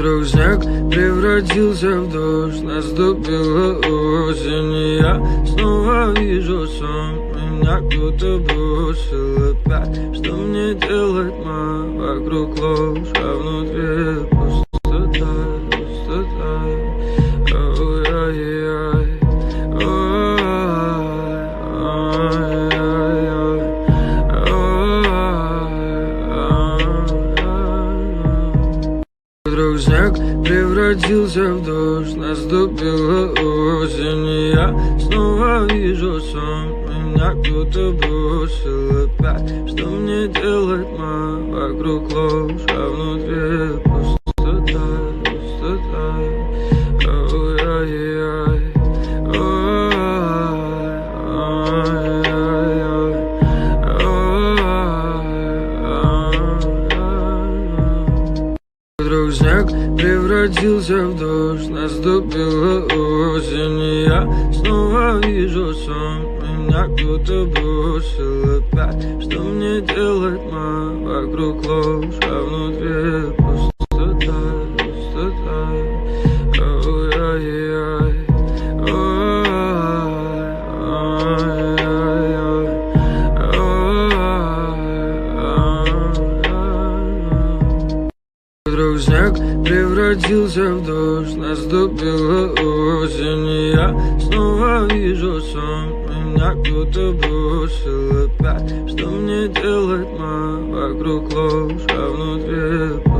Вдруг снег превратился в дождь, наступила осень, и я снова вижу сон. Меня кто-то бросил опять. Что мне делать, вокруг ложь, а внутри пустота, пустота. Ой-ой-ой, вдруг снег превратился в дождь, наступила осень, и я снова вижу сон. Меня кто-то бросил опять. Что мне делать, вокруг ложь, а внутри пустота, пустота. Ой-ой-ой, вдруг снег превратился в дождь, наступила осень, и я снова вижу сон. Меня кто-то бросил опять. Что мне делать, вокруг ложь, а внутри пустота, пустота. Ой-ой-ой, вдруг снег превратился в дождь, наступила осень, и я снова вижу сон. Меня кто-то бросил опять. Что мне делать, вокруг ложь, а внутри